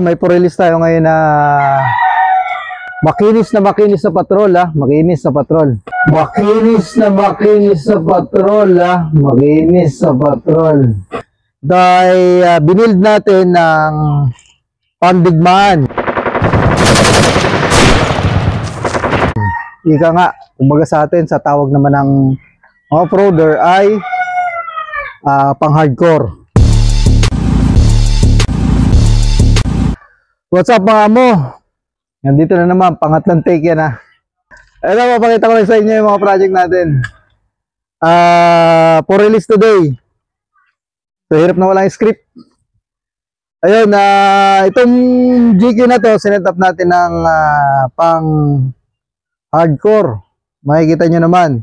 may purilis tayo ngayon na makinis na patrol, ha. Makinis na patrol. Makinis na patrol, ha. Makinis na patrol. Dahil binild natin ng pandigmaan. Ika nga, kumbaga sa atin, sa tawag naman ng off-roader ay pang-hardcore. What's up mga amo? Nandito na naman, pangatlong take yan ha. Ito, mapakita ko lang sa inyo yung mga project natin. For release today. So, hirap na walang script. Ayun, itong GQ na to, sinet up natin ng pang hardcore. Makikita nyo naman.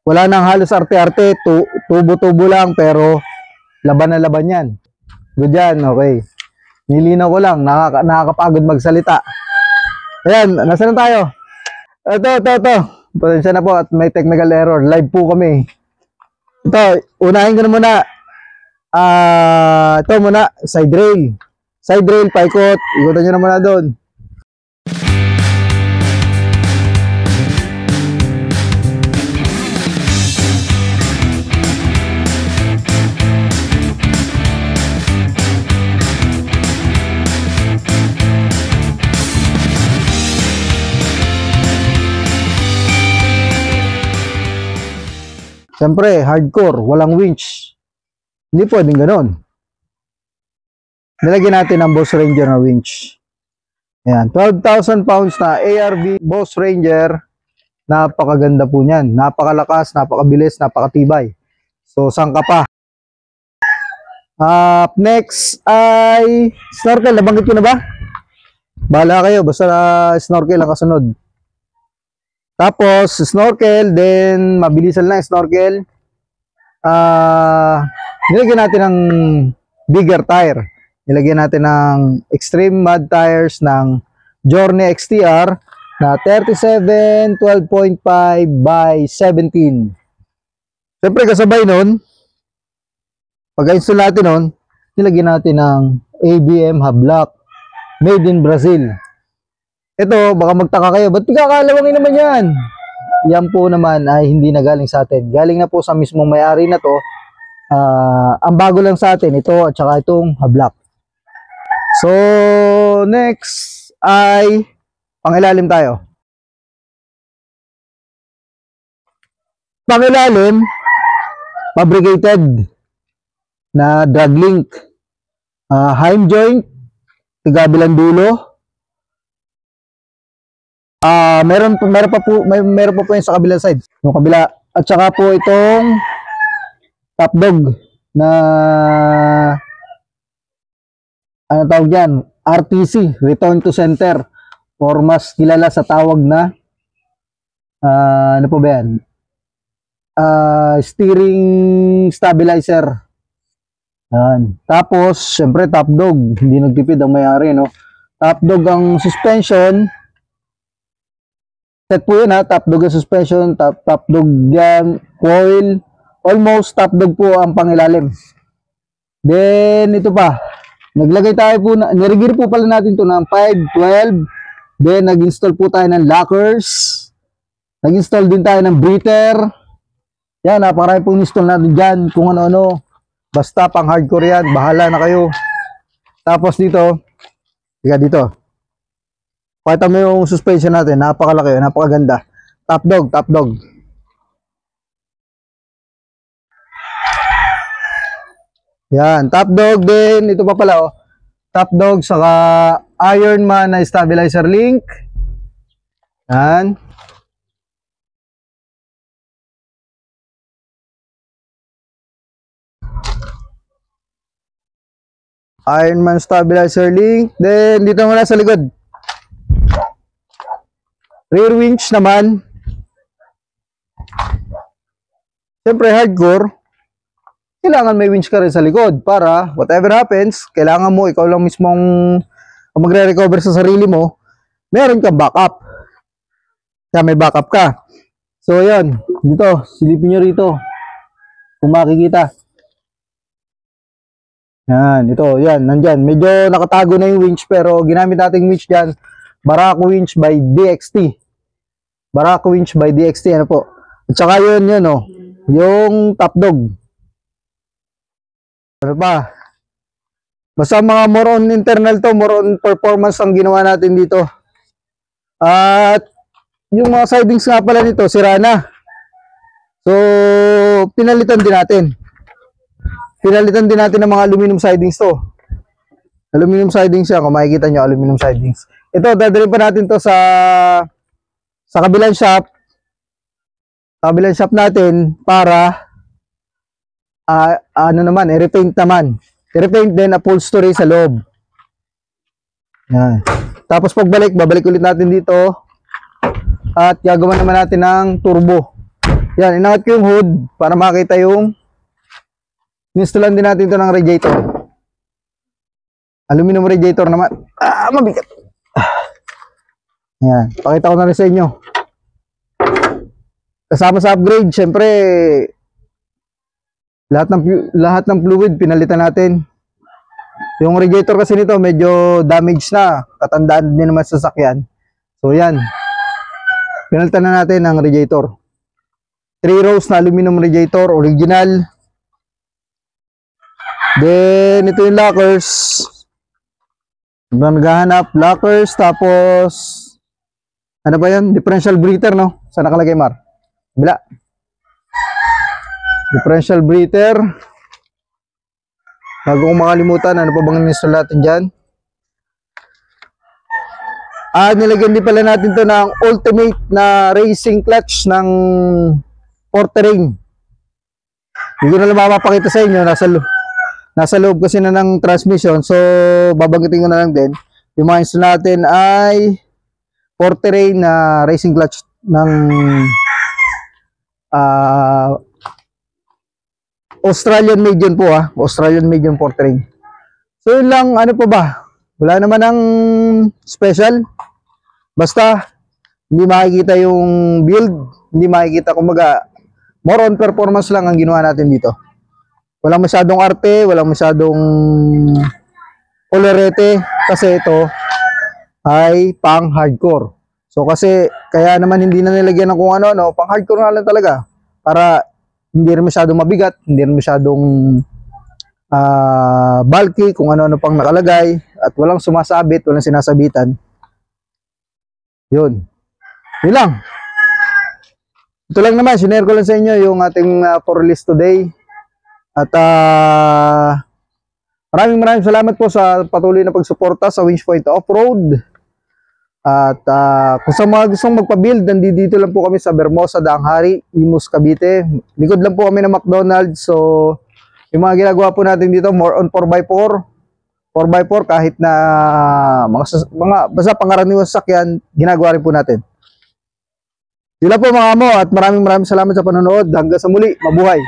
Wala nang halos arte-arte, tubo-tubo lang, pero laban na laban yan. Good yan, okay. Nilinaw ko lang, nakakapagod magsalita. Ayan, nasa na tayo? Ito. Pasensya na po at may technical error. Live po kami. Ito, unahin ko na muna. Ito muna, side rail. Side rail, paikot. Ikutan nyo na muna doon. Siyempre, hardcore, walang winch. Hindi pwedeng ganon. Nilagyan natin ang Boss Ranger na winch. Ayan, 12,000 pounds na ARB Boss Ranger. Napakaganda po niyan. Napakalakas, napakabilis, napakatibay. So, saan ka pa? Next ay snorkel. Nabanggit ko na ba? Bahala kayo, basta snorkel ang kasunod. Tapos, snorkel, then mabilisan lang snorkel. Nilagyan natin ng bigger tire. Nilagyan natin ng extreme mud tires ng Journey XTR na 37 12.5 by 17. Siyempre, kasabay nun, pag-install natin nun, nilagyan natin ng ABM hub-lock made in Brazil. Ito, baka magtaka kayo, ba't pagkakalawangin naman yan? Yan po naman ay hindi na galing sa atin. Galing na po sa mismong may-ari na to. Ang bago lang sa atin, ito at saka itong hub-lock. So, next ay pangilalim tayo. Pangilalim, fabricated na drag link. Heim joint, tigabilang dulo. Meron pa po yung sa kabilang side. Yung kabila. At saka po itong top dog na ano tawag yan? RTC, Return to Center. Or mas kilala sa tawag na ano po ba yan? Steering stabilizer. Yan. Tapos, syempre top dog. Hindi nagtipid ang may-ari, no? Top dog ang suspension. Set po yun ha, top dog ang suspension, top dog yan, coil, almost top dog po ang pangilalim. Then, ito pa, naglagay tayo po, nirigir po pala natin to ng 512, then nag-install po tayo ng lockers, nag-install din tayo ng breather, yan, napakarami pong install natin dyan, kung ano-ano, basta pang hardcore yan, bahala na kayo. Tapos dito, dito. Pakita mo yung suspension natin, napakalaki, napakaganda. Top dog. Yan, top dog din, ito pa pala oh. Top dog, saka Ironman na stabilizer link. Yan. Ironman stabilizer link. Then, dito muna sa likod. Rear winch naman. Siyempre hardcore. Kailangan may winch ka rin sa likod para whatever happens, kailangan mo, ikaw lang mismong magre-recover sa sarili mo, meron kang backup. Kaya may backup ka. So yan, dito, silipin nyo rito. Kung makikita. Yan, ito, yan, nandyan. Medyo nakatago na yung winch pero ginamit nating winch dyan, Barako winch by DXT. Barako winch by DXT, ano po. At saka yun, oh, yung top dog. Ano pa? Basta mga more on internal to, more on performance ang ginawa natin dito. At yung mga sidings nga pala nito, sira na. So, pinalitan din natin. Pinalitan din natin ng mga aluminum sidings to. Aluminum sidings yan. Kung makikita nyo, aluminum sidings. Ito, dadalhin pa natin to sa kabilang shop. Sa kabilang shop natin para ano naman, i-repaint naman. I-repaint din upholstery sa loob. Yan. Tapos pagbalik, babalik ulit natin dito. At gagawa naman natin ng turbo. Yan, inangat ko yung hood para makita yung installan din natin ito ng radiator. Aluminum radiator naman. Mabigat. Yan. Pakita ko na rin sa inyo. Kasama sa upgrade, syempre, lahat ng fluid pinalitan natin. Yung radiator kasi nito medyo damaged na. Katandaan din naman sa sasakyan. So yan. Pinalitan na natin ang radiator. 3 rows na aluminum radiator, original. Then, ito yung lockers. Naghahanap, lockers, tapos, ano ba yan? Differential breather, no? Saan nakalagay, Mar? Bila. Differential breather. Bago kong makalimutan, ano pa bang install natin dyan? Nilagyan din pala natin to ng ultimate na racing clutch ng Forterrain. Hindi ko na lang mapapakita sa inyo, nasa loob kasi na ng transmission, so babanggitin ko na lang din. Yung mga install natin ay Forterrain na racing clutch ng Australian made yun po, Australian made yung Forterrain. So yun lang, ano pa ba? Wala naman ang special. Basta hindi makikita yung build, hindi makikita, kumbaga more on performance lang ang ginawa natin dito. Walang masyadong arte, walang masyadong kolorete kasi ito ay pang hardcore. So kasi kaya naman hindi na nilagyan ng kung ano, pang hardcore nga lang talaga para hindi rin masyadong mabigat, hindi rin masyadong bulky, kung ano-ano pang nakalagay at walang sumasabit, walang sinasabitan. Yun lang. Ito lang naman, sinare ko lang sa inyo yung ating for release today. At maraming salamat po sa patuloy na pagsuporta sa Winch Point Off-Road. At kung sa mga gustong magpa-build, nandito lang po kami sa Bermosa, Daanghari, Imus, Cavite. Likod lang po kami ng McDonald's. So, yung mga ginagawa po natin dito, more on 4x4. 4x4 kahit na basta pangaraniwang sasakyan, ginagawa rin po natin. Sila po mga amo at maraming salamat sa panonood. Hanggang sa muli, mabuhay!